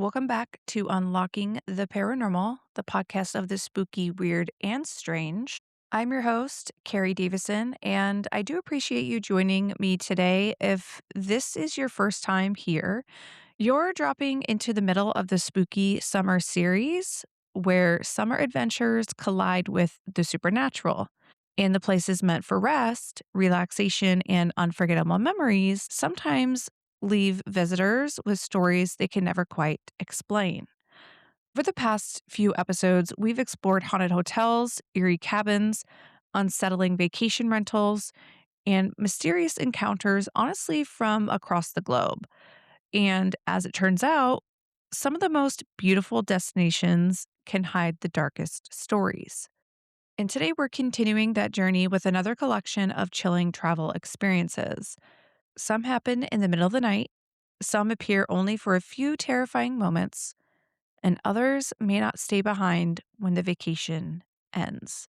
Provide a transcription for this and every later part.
Welcome back to Unlocking the Paranormal, the podcast of the spooky, weird, and strange. I'm your host, Carrie Davison, and I do appreciate you joining me today. If this is your first time here, you're dropping into the middle of the spooky summer series where summer adventures collide with the supernatural. And the places meant for rest, relaxation, and unforgettable memories sometimes leave visitors with stories they can never quite explain. For the past few episodes, we've explored haunted hotels, eerie cabins, unsettling vacation rentals, and mysterious encounters, honestly, from across the globe. And as it turns out, some of the most beautiful destinations can hide the darkest stories. And today we're continuing that journey with another collection of chilling travel experiences. Some happen in the middle of the night, some appear only for a few terrifying moments, and others may not stay behind when the vacation ends.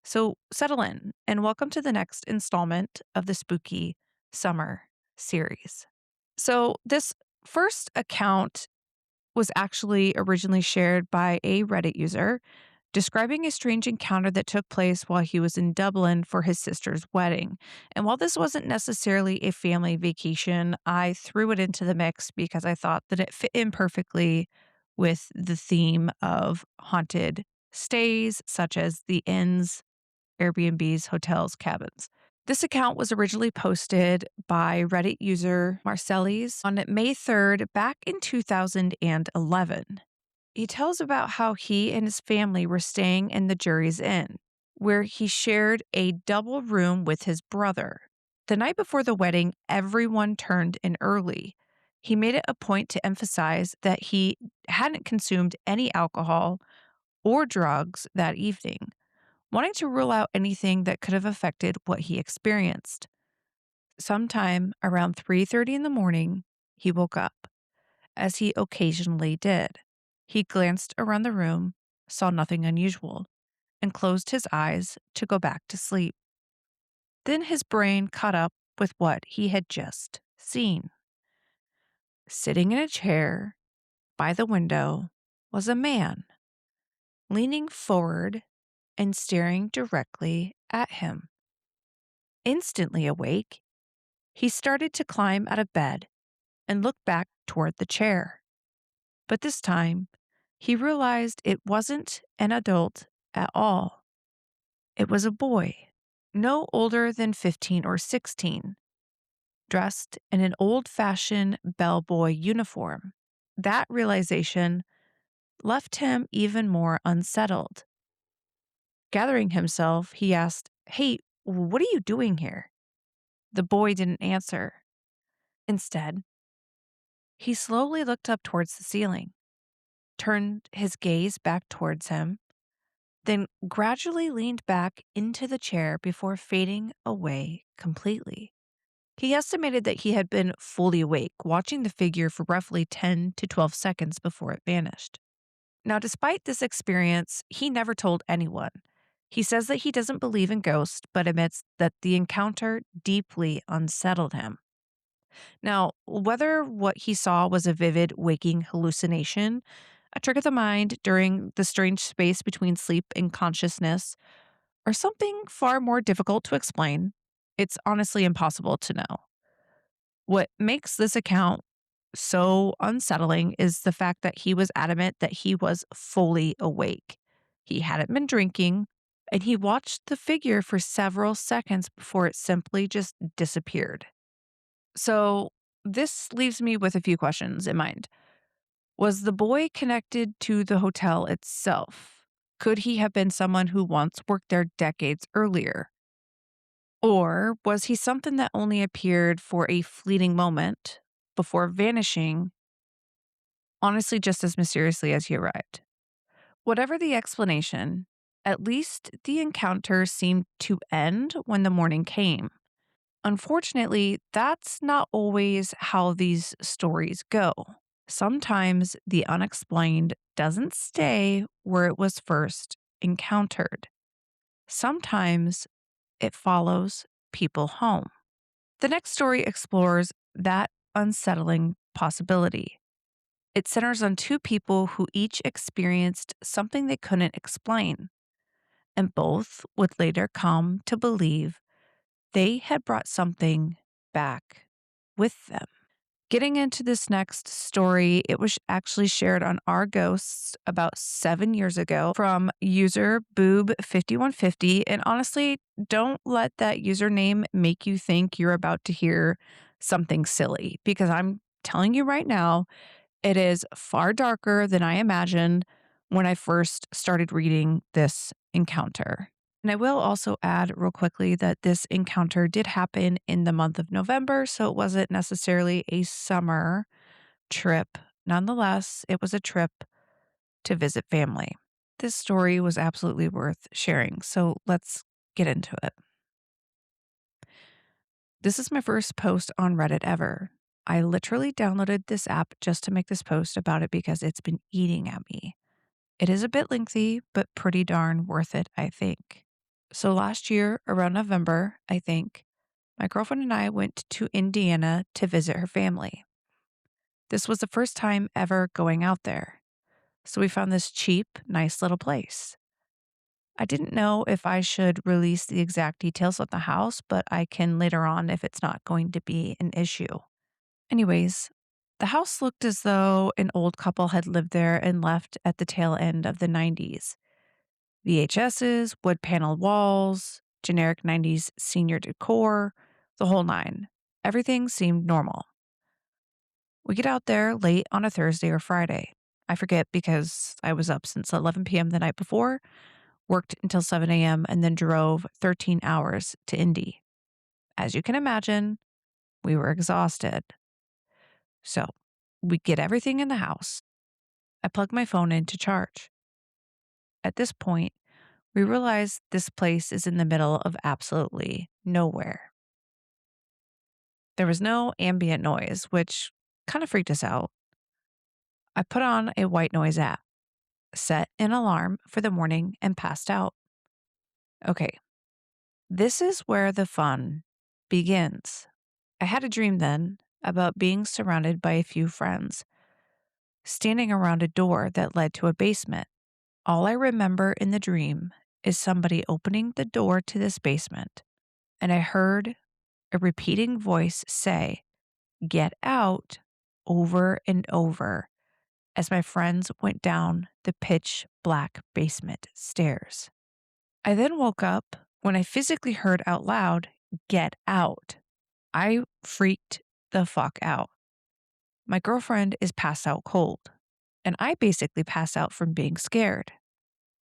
So settle in and welcome to the next installment of the Spooky Summer series. So, this first account was actually originally shared by a Reddit user describing a strange encounter that took place while he was in Dublin for his sister's wedding. And while this wasn't necessarily a family vacation, I threw it into the mix because I thought that it fit in perfectly with the theme of haunted stays, such as the inns, Airbnbs, hotels, cabins. This account was originally posted by Reddit user Marcellis on May 3rd back in 2011. He tells about how he and his family were staying in the Jury's Inn, where he shared a double room with his brother. The night before the wedding, everyone turned in early. He made it a point to emphasize that he hadn't consumed any alcohol or drugs that evening, wanting to rule out anything that could have affected what he experienced. Sometime around 3:30 in the morning, he woke up, as he occasionally did. He glanced around the room, saw nothing unusual, and closed his eyes to go back to sleep. Then his brain caught up with what he had just seen. Sitting in a chair by the window was a man, leaning forward and staring directly at him. Instantly awake, he started to climb out of bed and look back toward the chair. But this time, he realized it wasn't an adult at all. It was a boy, no older than 15 or 16, dressed in an old-fashioned bellboy uniform. That realization left him even more unsettled. Gathering himself, he asked, "Hey, what are you doing here?" The boy didn't answer. Instead, he slowly looked up towards the ceiling, turned his gaze back towards him, then gradually leaned back into the chair before fading away completely. He estimated that he had been fully awake, watching the figure for roughly 10 to 12 seconds before it vanished. Now, despite this experience, he never told anyone. He says that he doesn't believe in ghosts, but admits that the encounter deeply unsettled him. Now, whether what he saw was a vivid waking hallucination, a trick of the mind during the strange space between sleep and consciousness, or something far more difficult to explain, it's honestly impossible to know. What makes this account so unsettling is the fact that he was adamant that he was fully awake. He hadn't been drinking, and he watched the figure for several seconds before it simply just disappeared. So, this leaves me with a few questions in mind. Was the boy connected to the hotel itself? Could he have been someone who once worked there decades earlier? Or was he something that only appeared for a fleeting moment before vanishing, honestly, just as mysteriously as he arrived? Whatever the explanation, at least the encounter seemed to end when the morning came. Unfortunately, that's not always how these stories go. Sometimes the unexplained doesn't stay where it was first encountered. Sometimes it follows people home. The next story explores that unsettling possibility. It centers on two people who each experienced something they couldn't explain, and both would later come to believe they had brought something back with them. Getting into this next story, it was actually shared on Our Ghosts about 7 years ago from user Boob5150. And honestly, don't let that username make you think you're about to hear something silly, because I'm telling you right now, it is far darker than I imagined when I first started reading this encounter. And I will also add real quickly that this encounter did happen in the month of November, so it wasn't necessarily a summer trip. Nonetheless, it was a trip to visit family. This story was absolutely worth sharing, so let's get into it. This is my first post on Reddit ever. I literally downloaded this app just to make this post about it because it's been eating at me. It is a bit lengthy, but pretty darn worth it, I think. So last year, around November, I think, my girlfriend and I went to Indiana to visit her family. This was the first time ever going out there. So we found this cheap, nice little place. I didn't know if I should release the exact details of the house, but I can later on if it's not going to be an issue. Anyways, the house looked as though an old couple had lived there and left at the tail end of the 90s. VHSs, wood paneled walls, generic 90s senior decor, the whole nine. Everything seemed normal. We get out there late on a Thursday or Friday. I forget because I was up since 11 p.m. the night before, worked until 7 a.m., and then drove 13 hours to Indy. As you can imagine, we were exhausted. So we get everything in the house. I plug my phone in to charge. At this point, we realize this place is in the middle of absolutely nowhere. There was no ambient noise, which kind of freaked us out. I put on a white noise app, set an alarm for the morning, and passed out. Okay, this is where the fun begins. I had a dream then about being surrounded by a few friends, standing around a door that led to a basement. All I remember in the dream is somebody opening the door to this basement, and I heard a repeating voice say, "Get out," over and over as my friends went down the pitch black basement stairs. I then woke up when I physically heard out loud, "Get out." I freaked the fuck out. My girlfriend is passed out cold, and I basically passed out from being scared.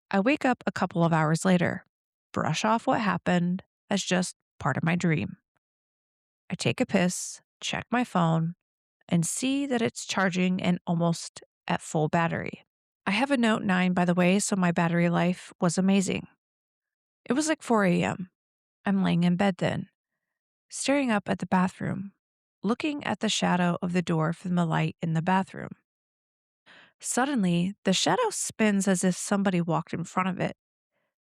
I wake up a couple of hours later, brush off what happened as just part of my dream. I take a piss, check my phone, and see that it's charging and almost at full battery. I have a Note 9, by the way, so my battery life was amazing. It was like 4 a.m. I'm laying in bed then, staring up at the bathroom, looking at the shadow of the door from the light in the bathroom. Suddenly, the shadow spins as if somebody walked in front of it.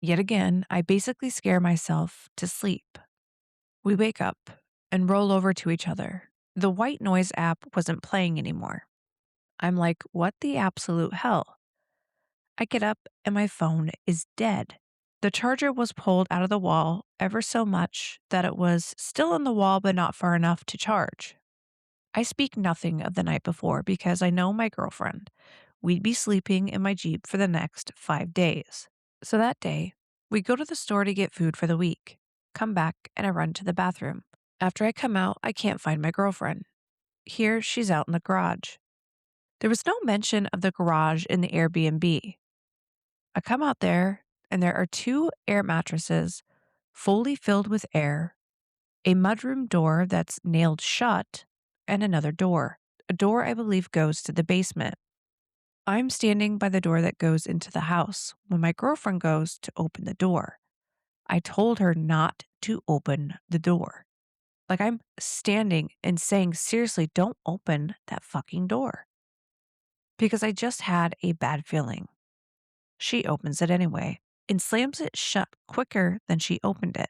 Yet again, I basically scare myself to sleep. We wake up and roll over to each other. The white noise app wasn't playing anymore. I'm like, what the absolute hell? I get up and my phone is dead. The charger was pulled out of the wall ever so much that it was still in the wall but not far enough to charge. I speak nothing of the night before because I know my girlfriend. We'd be sleeping in my Jeep for the next 5 days. So that day, we go to the store to get food for the week, come back, and I run to the bathroom. After I come out, I can't find my girlfriend. Here, she's out in the garage. There was no mention of the garage in the Airbnb. I come out there, and there are 2 air mattresses fully filled with air, a mudroom door that's nailed shut, and another door. A door I believe goes to the basement. I'm standing by the door that goes into the house when my girlfriend goes to open the door. I told her not to open the door. Like I'm standing and saying, seriously, don't open that fucking door. Because I just had a bad feeling. She opens it anyway and slams it shut quicker than she opened it.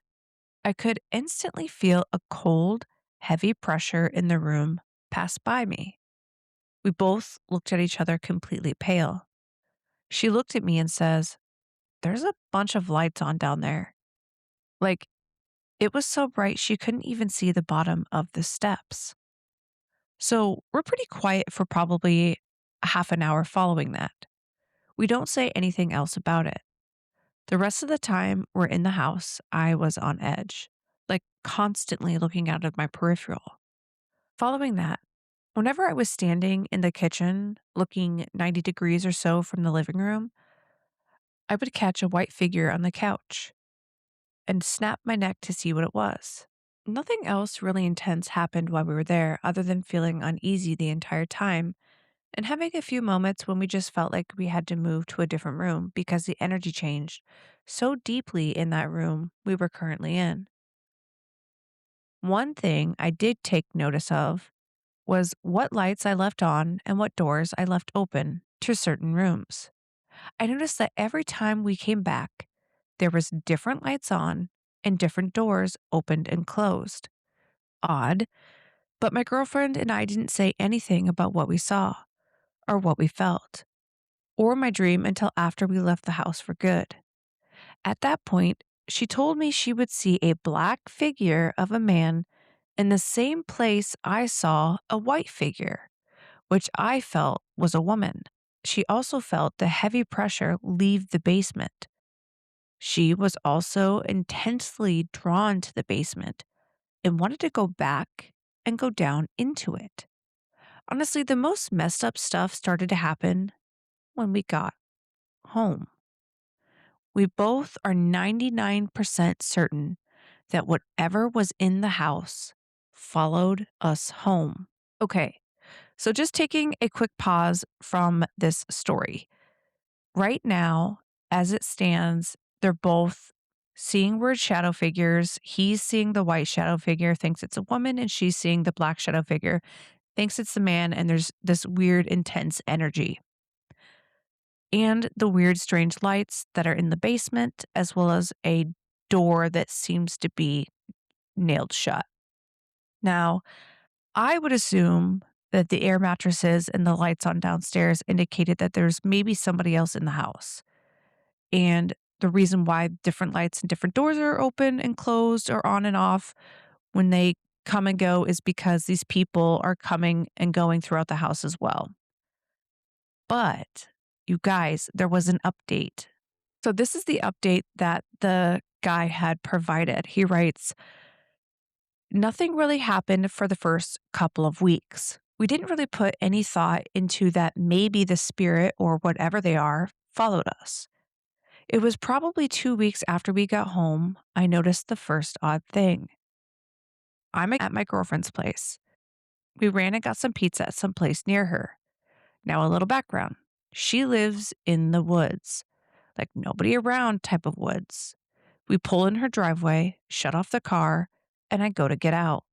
I could instantly feel a cold, heavy pressure in the room pass by me. We both looked at each other completely pale. She looked at me and says, "There's a bunch of lights on down there." Like, it was so bright she couldn't even see the bottom of the steps. So we're pretty quiet for probably a half an hour following that. We don't say anything else about it. The rest of the time we're in the house, I was on edge, like constantly looking out of my peripheral. Following that, whenever I was standing in the kitchen, looking 90 degrees or so from the living room, I would catch a white figure on the couch and snap my neck to see what it was. Nothing else really intense happened while we were there other than feeling uneasy the entire time and having a few moments when we just felt like we had to move to a different room because the energy changed so deeply in that room we were currently in. One thing I did take notice of was what lights I left on and what doors I left open to certain rooms. I noticed that every time we came back, there was different lights on and different doors opened and closed. Odd, but my girlfriend and I didn't say anything about what we saw or what we felt or my dream until after we left the house for good. At that point, she told me she would see a black figure of a man in the same place I saw a white figure, which I felt was a woman. She also felt the heavy pressure leave the basement. She was also intensely drawn to the basement and wanted to go back and go down into it. Honestly, the most messed up stuff started to happen when we got home. We both are 99% certain that whatever was in the house followed us home. Okay, so just taking a quick pause from this story. Right now, as it stands, they're both seeing weird shadow figures. He's seeing the white shadow figure, thinks it's a woman, and she's seeing the black shadow figure, thinks it's the man, and there's this weird, intense energy. And the weird, strange lights that are in the basement, as well as a door that seems to be nailed shut. Now, I would assume that the air mattresses and the lights on downstairs indicated that there's maybe somebody else in the house. And the reason why different lights and different doors are open and closed or on and off when they come and go is because these people are coming and going throughout the house as well. But you guys, there was an update. So this is the update that the guy had provided. He writes, "Nothing really happened for the first couple of weeks. We didn't really put any thought into that maybe the spirit or whatever they are followed us. It was probably 2 weeks after we got home, I noticed the first odd thing. I'm at my girlfriend's place. We ran and got some pizza at some place near her. Now, a little background. She lives in the woods, like nobody around type of woods. We pull in her driveway, shut off the car, and I go to get out.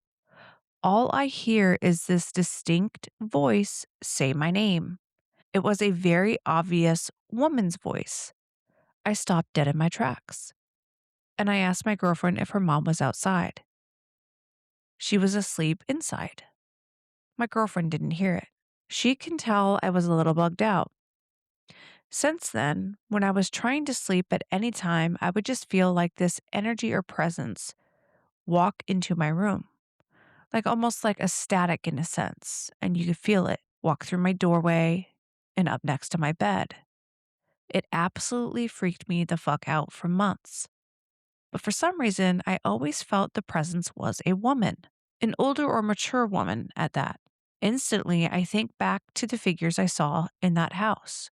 All I hear is this distinct voice say my name. It was a very obvious woman's voice. I stopped dead in my tracks, and I asked my girlfriend if her mom was outside. She was asleep inside. My girlfriend didn't hear it. She can tell I was a little bugged out. Since then, when I was trying to sleep at any time, I would just feel like this energy or presence walk into my room, like almost like a static in a sense, and you could feel it walk through my doorway and up next to my bed. It absolutely freaked me the fuck out for months. But for some reason, I always felt the presence was a woman, an older or mature woman at that. Instantly, I think back to the figures I saw in that house.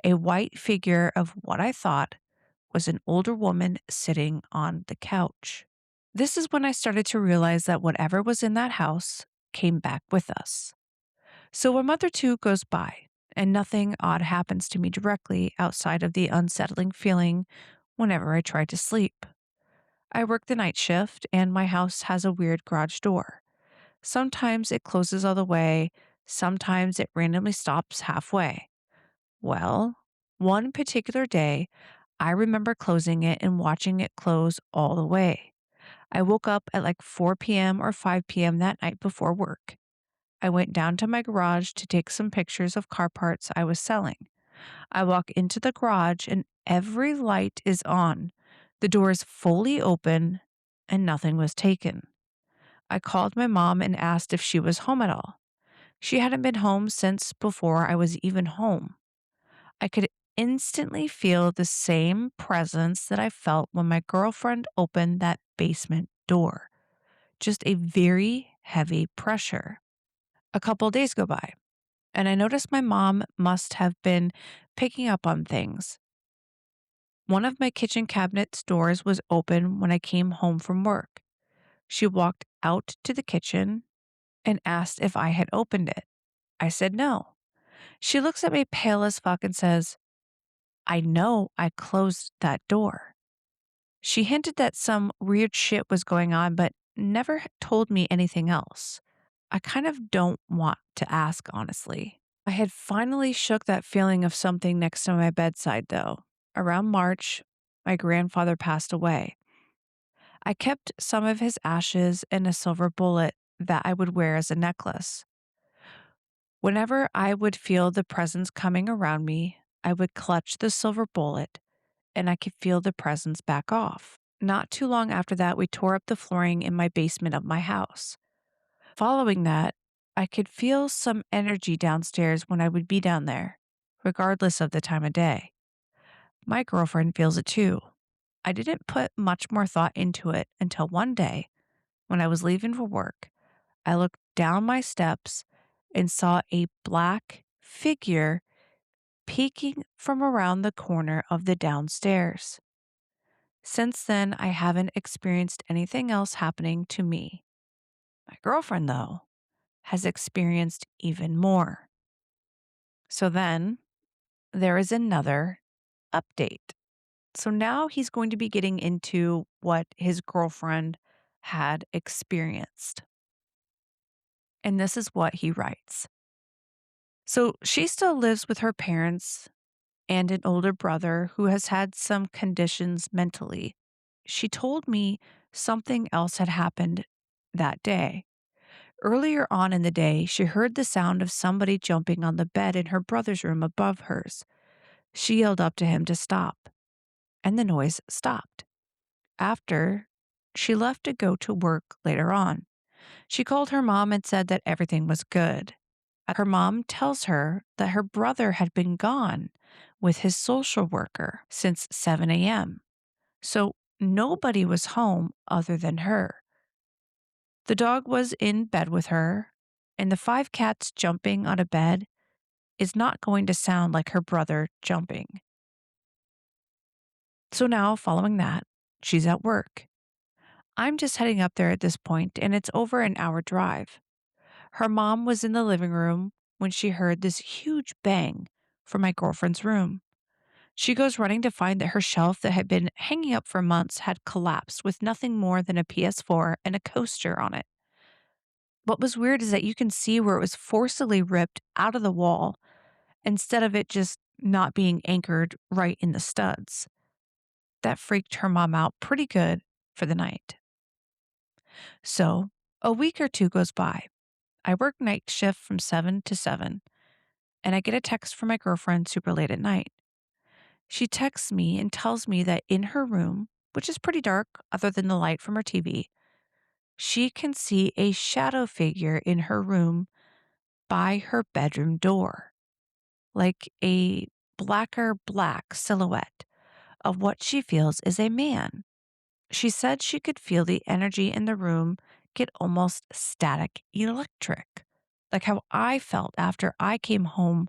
A white figure of what I thought was an older woman sitting on the couch. This is when I started to realize that whatever was in that house came back with us. So a month or two goes by, and nothing odd happens to me directly outside of the unsettling feeling whenever I try to sleep. I work the night shift, and my house has a weird garage door. Sometimes it closes all the way, sometimes it randomly stops halfway. Well, one particular day, I remember closing it and watching it close all the way. I woke up at like 4 p.m. or 5 p.m. that night before work. I went down to my garage to take some pictures of car parts I was selling. I walk into the garage and every light is on. The door is fully open and nothing was taken. I called my mom and asked if she was home at all. She hadn't been home since before I was even home. I could instantly feel the same presence that I felt when my girlfriend opened that basement door. Just a very heavy pressure. A couple days go by, and I noticed my mom must have been picking up on things. One of my kitchen cabinet's doors was open when I came home from work. She walked out to the kitchen and asked if I had opened it. I said no. She looks at me pale as fuck and says, I know I closed that door. She hinted that some weird shit was going on, but never told me anything else. I kind of don't want to ask, honestly. I had finally shook that feeling of something next to my bedside, though. Around March, my grandfather passed away. I kept some of his ashes in a silver bullet that I would wear as a necklace. Whenever I would feel the presence coming around me, I would clutch the silver bullet and I could feel the presence back off. Not too long after that, we tore up the flooring in my basement of my house. Following that, I could feel some energy downstairs when I would be down there, regardless of the time of day. My girlfriend feels it too. I didn't put much more thought into it until one day, when I was leaving for work, I looked down my steps and saw a black figure peeking from around the corner of the downstairs. Since then, I haven't experienced anything else happening to me. My girlfriend, though, has experienced even more. So then there is another update. So now he's going to be getting into what his girlfriend had experienced. And this is what he writes. So she still lives with her parents and an older brother who has had some conditions mentally. She told me something else had happened that day. Earlier on in the day, she heard the sound of somebody jumping on the bed in her brother's room above hers. She yelled up to him to stop, and the noise stopped. After, she left to go to work later on. She called her mom and said that everything was good. Her mom tells her that her brother had been gone with his social worker since 7 a.m. So nobody was home other than her. The dog was in bed with her, and the 5 cats jumping on a bed is not going to sound like her brother jumping. So now, following that, she's at work. I'm just heading up there at this point, and it's over an hour drive. Her mom was in the living room when she heard this huge bang from my girlfriend's room. She goes running to find that her shelf that had been hanging up for months had collapsed with nothing more than a PS4 and a coaster on it. What was weird is that you can see where it was forcibly ripped out of the wall instead of it just not being anchored right in the studs. That freaked her mom out pretty good for the night. So, a week or two goes by. I work night shift from 7 to 7, and I get a text from my girlfriend super late at night. She texts me and tells me that in her room, which is pretty dark other than the light from her TV, she can see a shadow figure in her room by her bedroom door, like a blacker black silhouette of what she feels is a man. She said she could feel the energy in the room get almost static electric, like how I felt after I came home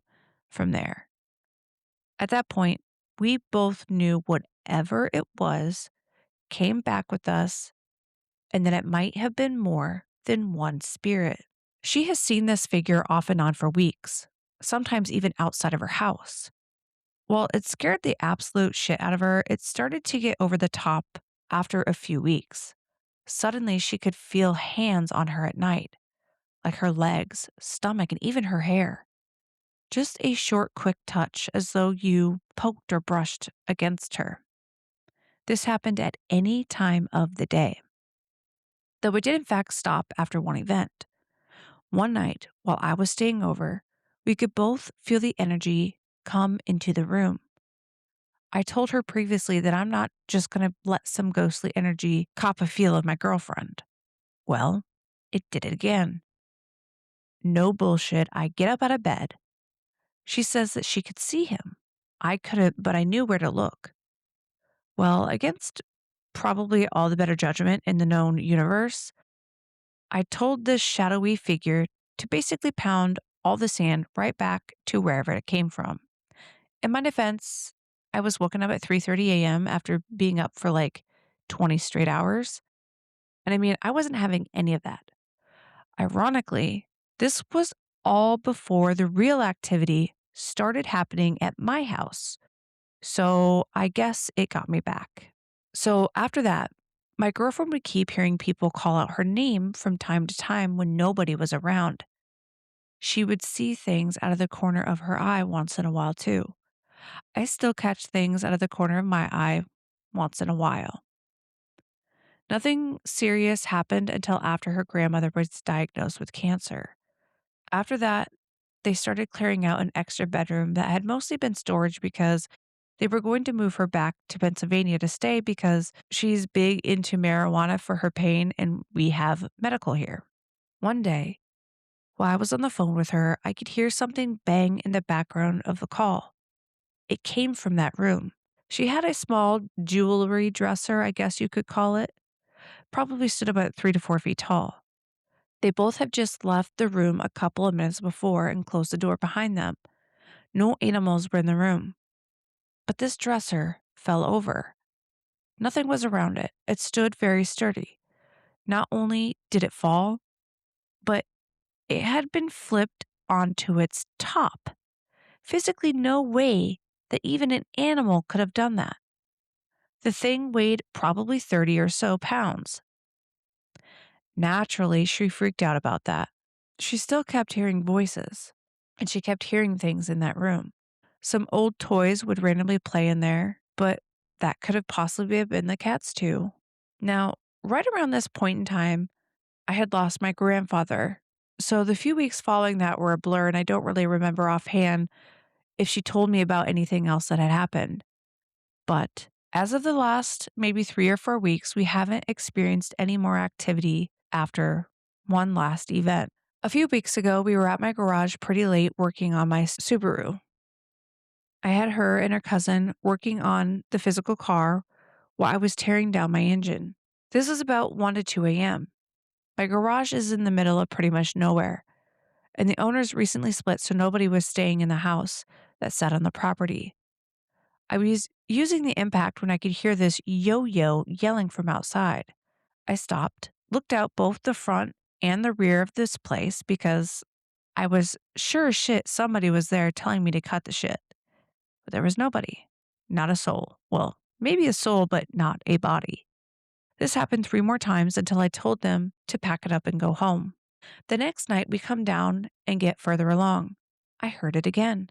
from there. At that point, we both knew whatever it was came back with us and that it might have been more than one spirit. She has seen this figure off and on for weeks, sometimes even outside of her house. While it scared the absolute shit out of her, it started to get over the top after a few weeks. Suddenly, she could feel hands on her at night, like her legs, stomach, and even her hair. Just a short, quick touch as though you poked or brushed against her. This happened at any time of the day, though it did in fact stop after one event. One night, while I was staying over, we could both feel the energy come into the room. I told her previously that I'm not just going to let some ghostly energy cop a feel of my girlfriend. Well, it did it again. No bullshit. I get up out of bed. She says that she could see him. I couldn't, but I knew where to look. Well, against probably all the better judgment in the known universe, I told this shadowy figure to basically pound all the sand right back to wherever it came from. In my defense, I was woken up at 3:30 a.m. after being up for like 20 straight hours. And I mean, I wasn't having any of that. Ironically, this was all before the real activity started happening at my house. So I guess it got me back. So after that, my girlfriend would keep hearing people call out her name from time to time when nobody was around. She would see things out of the corner of her eye once in a while, too. I still catch things out of the corner of my eye once in a while. Nothing serious happened until after her grandmother was diagnosed with cancer. After that, they started clearing out an extra bedroom that had mostly been storage because they were going to move her back to Pennsylvania to stay because she's big into marijuana for her pain and we have medical here. One day, while I was on the phone with her, I could hear something bang in the background of the call. It came from that room. She had a small jewelry dresser, I guess you could call it, probably stood about 3 to 4 feet tall. They both had just left the room a couple of minutes before and closed the door behind them. No animals were in the room. But this dresser fell over. Nothing was around it. It stood very sturdy. Not only did it fall, but it had been flipped onto its top. Physically, no way that even an animal could have done that. The thing weighed probably 30 or so pounds. Naturally, she freaked out about that. She still kept hearing voices, and she kept hearing things in that room. Some old toys would randomly play in there, but that could have possibly been the cats too. Now, right around this point in time, I had lost my grandfather. So the few weeks following that were a blur, and I don't really remember offhand if she told me about anything else that had happened. But as of the last maybe 3 or 4 weeks, we haven't experienced any more activity after one last event. A few weeks ago, we were at my garage pretty late working on my Subaru. I had her and her cousin working on the physical car while I was tearing down my engine. This was about 1 to 2 a.m. My garage is in the middle of pretty much nowhere, and the owners recently split, so nobody was staying in the house that sat on the property. I was using the impact when I could hear this yo-yo yelling from outside. I stopped, looked out both the front and the rear of this place because I was sure as shit somebody was there telling me to cut the shit. But there was nobody. Not a soul. Well, maybe a soul, but not a body. This happened 3 more times until I told them to pack it up and go home. The next night, we come down and get further along. I heard it again.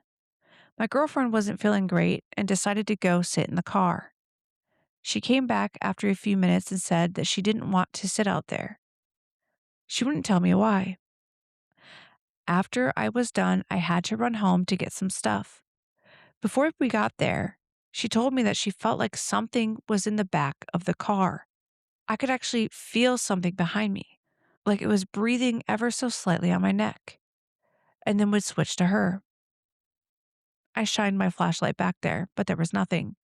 My girlfriend wasn't feeling great and decided to go sit in the car. She came back after a few minutes and said that she didn't want to sit out there. She wouldn't tell me why. After I was done, I had to run home to get some stuff. Before we got there, she told me that she felt like something was in the back of the car. I could actually feel something behind me, like it was breathing ever so slightly on my neck, and then would switch to her. I shined my flashlight back there, but there was nothing.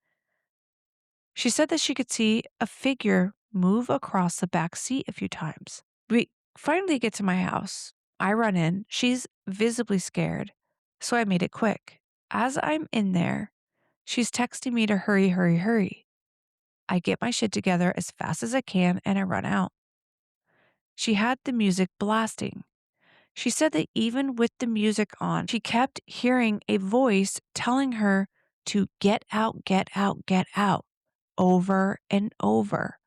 She said that she could see a figure move across the back seat a few times. We finally get to my house. I run in. She's visibly scared, so I made it quick. As I'm in there, she's texting me to hurry, hurry, hurry. I get my shit together as fast as I can and I run out. She had the music blasting. She said that even with the music on, she kept hearing a voice telling her to get out, get out, get out, over and over.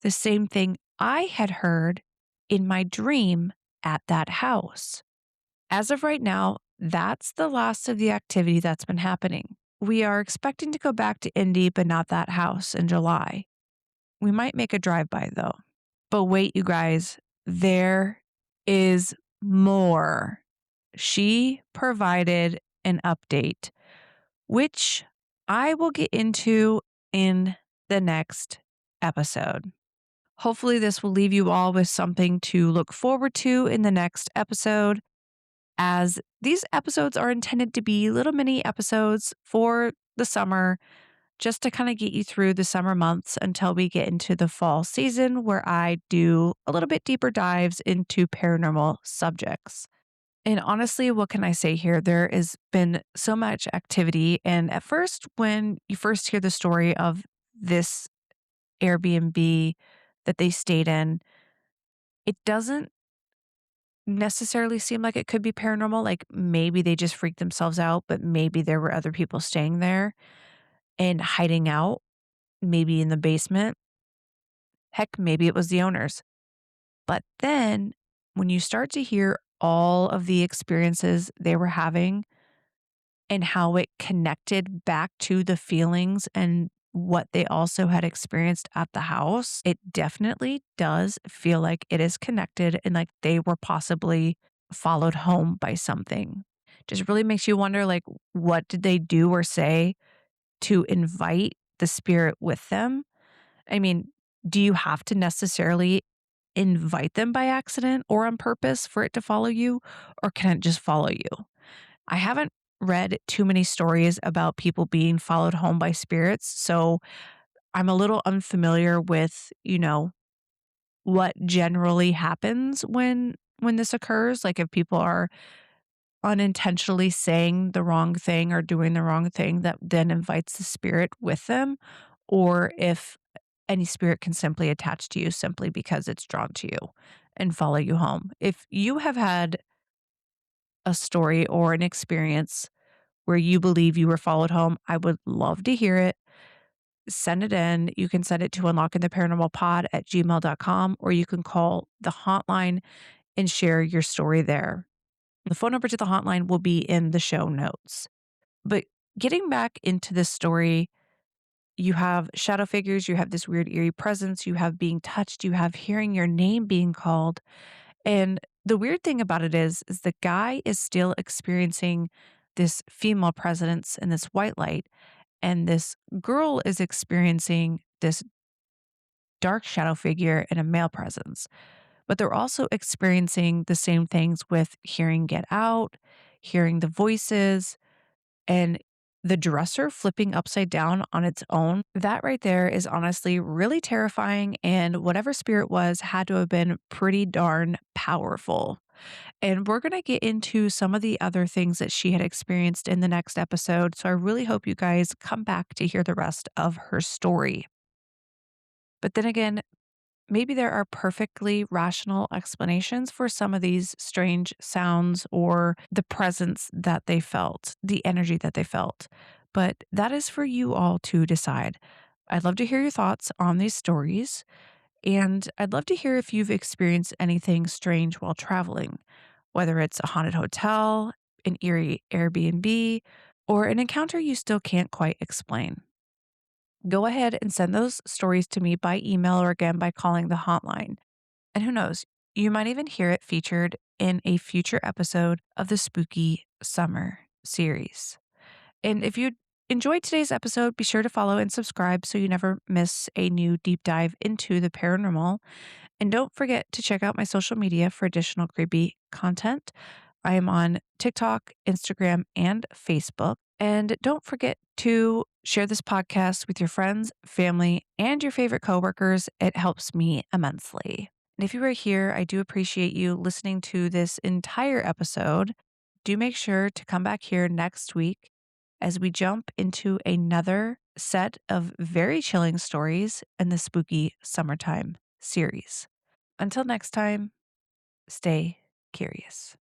The same thing I had heard in my dream at that house. As of right now, that's the last of the activity that's been happening. We are expecting to go back to Indy, but not that house in July. We might make a drive-by though. But wait, you guys, there is more. She provided an update, which I will get into in the next episode. Hopefully, this will leave you all with something to look forward to in the next episode, as these episodes are intended to be little mini episodes for the summer, just to kind of get you through the summer months until we get into the fall season, where I do a little bit deeper dives into paranormal subjects. And honestly, what can I say here? There has been so much activity. And at first, when you first hear the story of this Airbnb that they stayed in, it doesn't necessarily seem like it could be paranormal. Like maybe they just freaked themselves out, but maybe there were other people staying there and hiding out, maybe in the basement. Heck, maybe it was the owners. But then when you start to hear all of the experiences they were having and how it connected back to the feelings and what they also had experienced at the house, it definitely does feel like it is connected and like they were possibly followed home by something. Just really makes you wonder, like, what did they do or say to invite the spirit with them? I mean, do you have to necessarily invite them by accident or on purpose for it to follow you, or can it just follow you? I haven't read too many stories about people being followed home by spirits, so I'm a little unfamiliar with, what generally happens when this occurs, like if people are unintentionally saying the wrong thing or doing the wrong thing that then invites the spirit with them, or if any spirit can simply attach to you simply because it's drawn to you and follow you home. If you have had a story or an experience where you believe you were followed home, I would love to hear it. Send it in. You can send it to unlockingtheparanormalpod@gmail.com, or you can call the hotline and share your story there. The phone number to the hotline will be in the show notes. But getting back into this story, you have shadow figures, you have this weird eerie presence, you have being touched, you have hearing your name being called. And the weird thing about it is the guy is still experiencing this female presence in this white light, and this girl is experiencing this dark shadow figure in a male presence. But they're also experiencing the same things with hearing get out, hearing the voices, and the dresser flipping upside down on its own. That right there is honestly really terrifying. And whatever spirit was had to have been pretty darn powerful. And we're going to get into some of the other things that she had experienced in the next episode. So I really hope you guys come back to hear the rest of her story. But then again, maybe there are perfectly rational explanations for some of these strange sounds or the presence that they felt, the energy that they felt. But that is for you all to decide. I'd love to hear your thoughts on these stories. And I'd love to hear if you've experienced anything strange while traveling, whether it's a haunted hotel, an eerie Airbnb, or an encounter you still can't quite explain. Go ahead and send those stories to me by email or again by calling the hotline. And who knows, you might even hear it featured in a future episode of the Spooky Summer series. And if you enjoyed today's episode, be sure to follow and subscribe so you never miss a new deep dive into the paranormal. And don't forget to check out my social media for additional creepy content. I am on TikTok, Instagram, and Facebook. And don't forget to share this podcast with your friends, family, and your favorite coworkers. It helps me immensely. And if you are here, I do appreciate you listening to this entire episode. Do make sure to come back here next week as we jump into another set of very chilling stories in the Spooky Summertime series. Until next time, stay curious.